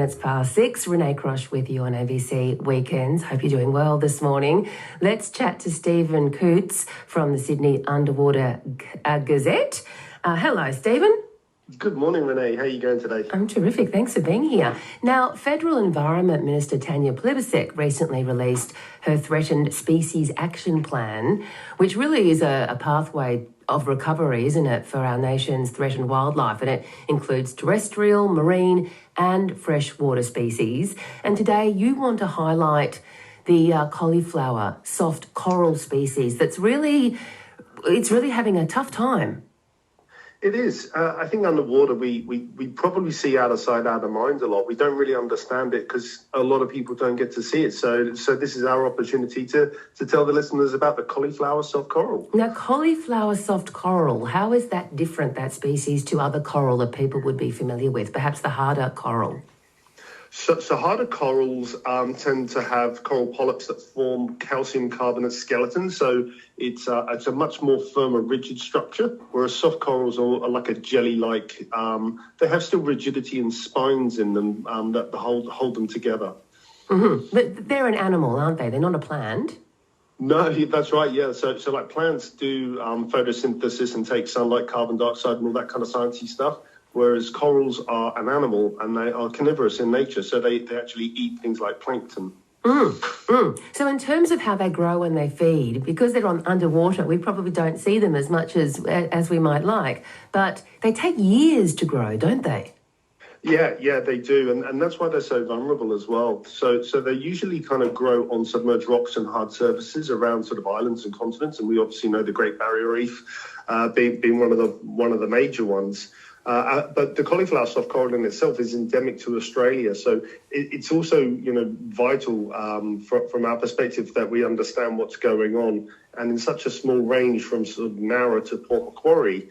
minutes past 6. Renee Crosh with you on ABC Weekends. Hope you're doing well this morning. Let's chat to Stephen Coutts from the Sydney Underwater Gazette. Hello, Stephen. Good morning, Renee. How are you going today? I'm terrific. Thanks for being here. Now, Federal Environment Minister Tanya Plibersek recently released her Threatened Species Action Plan, which really is a pathway of recovery, isn't it, for our nation's threatened wildlife, and it includes terrestrial, marine and freshwater species. And today you want to highlight the cauliflower soft coral species it's really having a tough time. It is. I think underwater we probably see out of sight, out of mind a lot. We don't really understand it because a lot of people don't get to see it. So this is our opportunity to tell the listeners about the cauliflower soft coral. Now, cauliflower soft coral, how is that different, that species, to other coral that people would be familiar with, perhaps the harder coral? So harder corals tend to have coral polyps that form calcium carbonate skeletons. So it's a much more firmer, rigid structure, whereas soft corals are like a jelly-like. They have still rigidity and spines in them that hold them together. Mm-hmm. But they're an animal, aren't they? They're not a plant. No, that's right. Yeah. So like plants do photosynthesis and take sunlight, carbon dioxide, and all that kind of sciencey stuff. Whereas corals are an animal and they are carnivorous in nature, so they actually eat things like plankton. So in terms of how they grow and they feed, because they're underwater, we probably don't see them as much as we might like, but they take years to grow, don't they? Yeah, they do, and that's why they're so vulnerable as well. So they usually kind of grow on submerged rocks and hard surfaces around sort of islands and continents, and we obviously know the Great Barrier Reef being one of the major ones. But the cauliflower soft coral in itself is endemic to Australia, so it's also vital from our perspective that we understand what's going on. And in such a small range from sort of Nowra to Port Macquarie,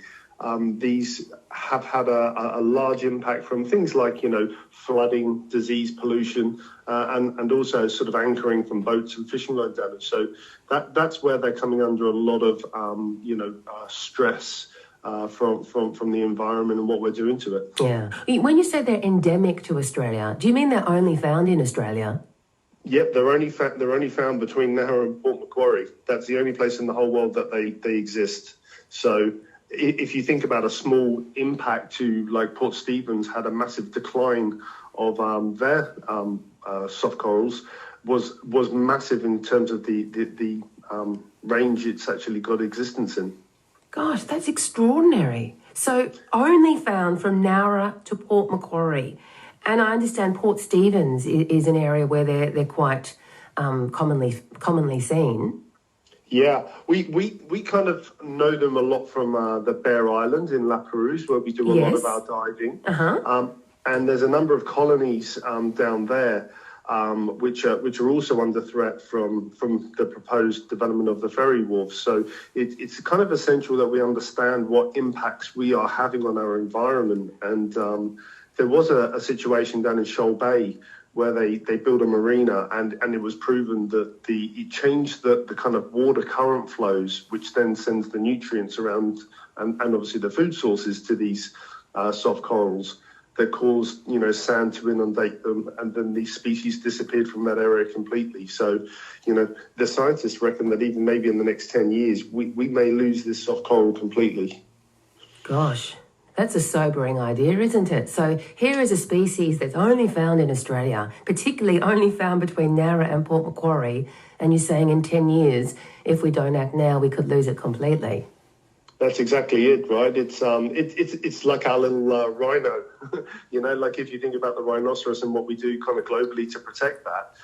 these have had a large impact from things like flooding, disease, pollution, and also sort of anchoring from boats and fishing line damage. So that's where they're coming under a lot of stress. From the environment and what we're doing to it. Yeah. When you say they're endemic to Australia, do you mean they're only found in Australia? Yep, they're only found between Nowra and Port Macquarie. That's the only place in the whole world that they exist. So if you think about a small impact to like Port Stephens had a massive decline of their soft corals was massive in terms of the range it's actually got existence in. Gosh, that's extraordinary. So only found from Nowra to Port Macquarie. And I understand Port Stephens is an area where they're quite commonly seen. Yeah, we kind of know them a lot from the Bear Island in La Perouse, where we do a lot of our diving. And there's a number of colonies down there which are also under threat from the proposed development of the ferry wharf. So it's kind of essential that we understand what impacts we are having on our environment. And there was a situation down in Shoal Bay where they built a marina and it was proven that it changed the kind of water current flows, which then sends the nutrients around and obviously the food sources to these soft corals. That caused, sand to inundate them, and then these species disappeared from that area completely. So, the scientists reckon that even maybe in the next 10 years, we may lose this soft coral completely. Gosh, that's a sobering idea, isn't it? So here is a species that's only found in Australia, particularly only found between Nowra and Port Macquarie, and you're saying in 10 years, if we don't act now, we could lose it completely. That's exactly it, right? It's like our little rhino, like if you think about the rhinoceros and what we do kind of globally to protect that.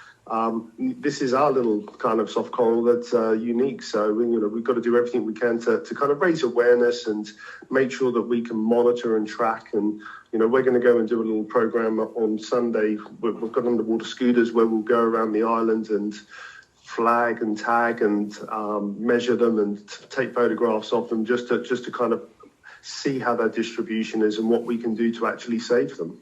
This is our little kind of soft coral that's unique. So, we've got to do everything we can to kind of raise awareness and make sure that we can monitor and track. And, we're going to go and do a little program on Sunday. We've got underwater scooters where we'll go around the island and flag and tag and measure them and take photographs of them just to kind of see how their distribution is and what we can do to actually save them.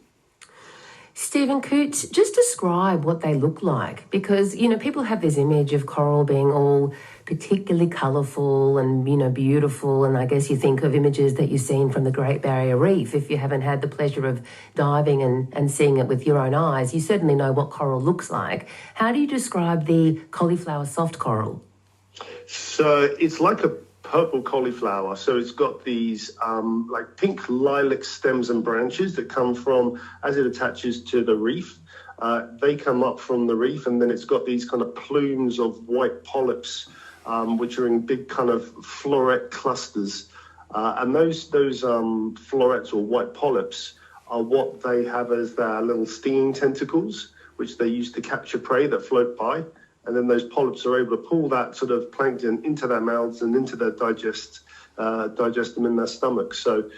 Stephen Coutts, just describe what they look like, because, people have this image of coral being all particularly colourful and, beautiful, and I guess you think of images that you've seen from the Great Barrier Reef. If you haven't had the pleasure of diving and seeing it with your own eyes, you certainly know what coral looks like. How do you describe the cauliflower soft coral? So it's like a purple cauliflower. So it's got these like pink lilac stems and branches that come from, as it attaches to the reef, they come up from the reef, and then it's got these kind of plumes of white polyps, which are in big kind of floret clusters. And those florets or white polyps are what they have as their little stinging tentacles, which they use to capture prey that float by. And then those polyps are able to pull that sort of plankton into their mouths and into their digest them in their stomachs. So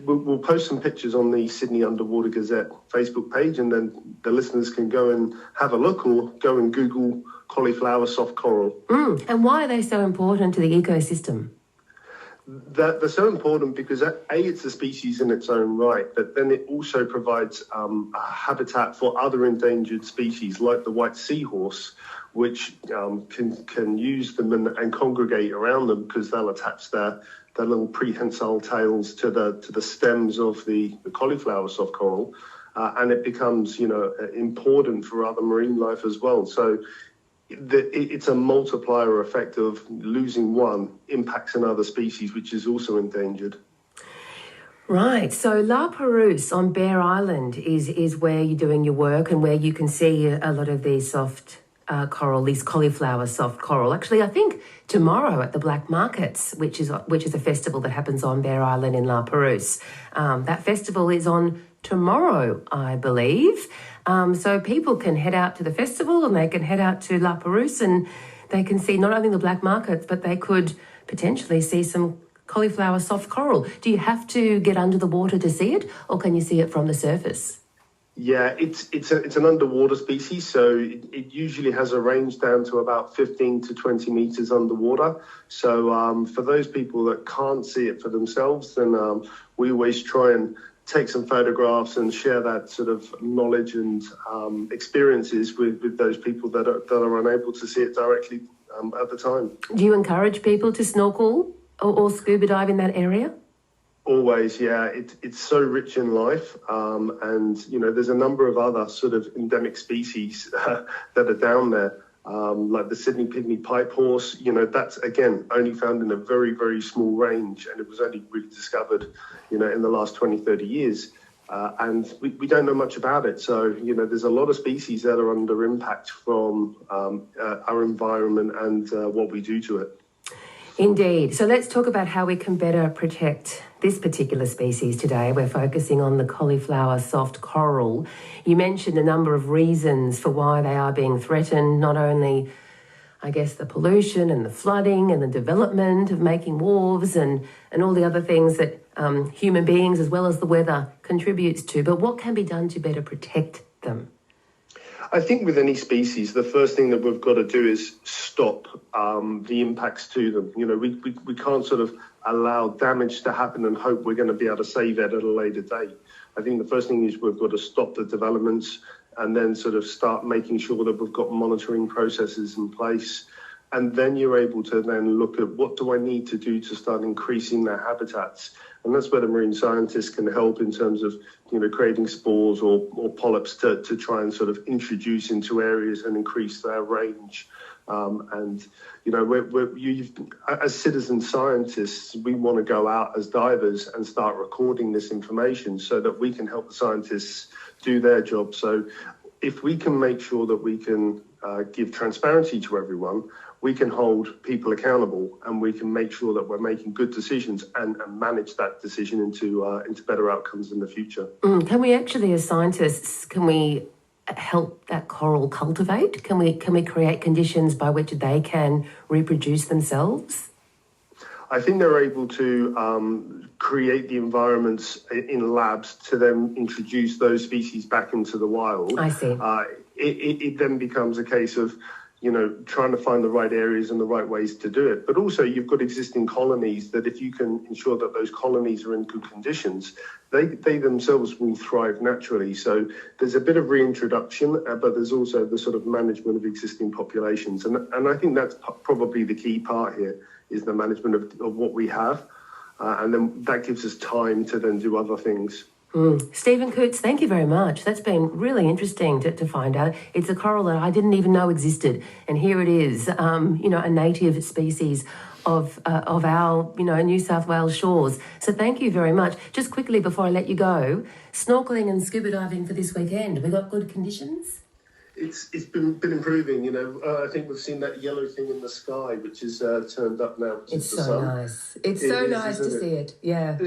we'll post some pictures on the Sydney Underwater Gazette Facebook page, and then the listeners can go and have a look, or go and Google cauliflower soft coral. And why are they so important to the ecosystem? They're so important because, A, it's a species in its own right, but then it also provides a habitat for other endangered species like the white seahorse, which can use them and congregate around them, because they'll attach their little prehensile tails to the stems of the cauliflower soft coral, and it becomes important for other marine life as well. So it's a multiplier effect of losing one impacts another species which is also endangered. Right. So La Perouse on Bear Island is where you're doing your work, and where you can see a lot of these soft coral, these cauliflower soft coral. Actually, I think tomorrow at the Black Markets, which is a festival that happens on Bear Island in La Perouse. That festival is on tomorrow, I believe. So people can head out to the festival, and they can head out to La Perouse, and they can see not only the Black Markets, but they could potentially see some cauliflower soft coral. Do you have to get under the water to see it, or can you see it from the surface? Yeah, it's an underwater species, so it usually has a range down to about 15 to 20 meters underwater. So for those people that can't see it for themselves, then we always try and take some photographs and share that sort of knowledge and experiences with those people that are unable to see it directly at the time. Do you encourage people to snorkel or scuba dive in that area? Always, yeah. It's so rich in life, and there's a number of other sort of endemic species that are down there, like the Sydney pygmy pipe horse. That's again only found in a very, very small range, and it was only really discovered, in the last 20, 30 years, and we don't know much about it. So there's a lot of species that are under impact from our environment and what we do to it. Indeed. So let's talk about how we can better protect this particular species today. We're focusing on the cauliflower soft coral. You mentioned a number of reasons for why they are being threatened, not only, I guess, the pollution and the flooding and the development of making wharves and all the other things that human beings as well as the weather contributes to. But what can be done to better protect them? I think with any species, the first thing that we've got to do is stop the impacts to them. We can't sort of allow damage to happen and hope we're going to be able to save it at a later date. I think the first thing is we've got to stop the developments, and then sort of start making sure that we've got monitoring processes in place. And then you're able to then look at what do I need to do to start increasing their habitats. And that's where the marine scientists can help in terms of, creating spores or polyps to try and sort of introduce into areas and increase their range. As citizen scientists, we want to go out as divers and start recording this information so that we can help the scientists do their job. So if we can make sure that we can give transparency to everyone, we can hold people accountable, and we can make sure that we're making good decisions and manage that decision into better outcomes in the future. Can we actually, as scientists, can we help that coral cultivate? Can we create conditions by which they can reproduce themselves? I think they're able to create the environments in labs to then introduce those species back into the wild. I see. It then becomes a case of trying to find the right areas and the right ways to do it. But also you've got existing colonies that if you can ensure that those colonies are in good conditions, they themselves will thrive naturally. So there's a bit of reintroduction, but there's also the sort of management of existing populations. And I think that's probably the key part here, is the management of what we have. And then that gives us time to then do other things. Stephen Coutts, thank you very much. That's been really interesting to find out. It's a coral that I didn't even know existed, and here it is, a native species of our, New South Wales shores. So thank you very much. Just quickly before I let you go, snorkelling and scuba diving for this weekend. We got good conditions? It's been improving, I think we've seen that yellow thing in the sky, which is turned up now. It's so nice. It's so nice to see it, yeah.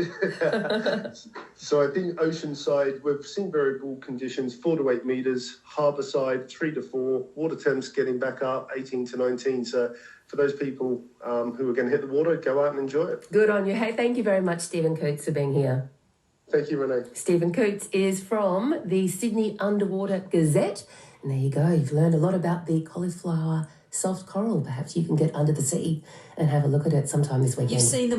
So I think Oceanside, we've seen variable conditions, 4 to 8 metres, Harbourside, 3 to 4, water temps getting back up, 18 to 19. So for those people who are going to hit the water, go out and enjoy it. Good on you. Hey, thank you very much, Stephen Coutts, for being here. Thank you, Renee. Stephen Coutts is from the Sydney Underwater Gazette. And there you go. You've learned a lot about the cauliflower soft coral. Perhaps you can get under the sea and have a look at it sometime this weekend. You've seen them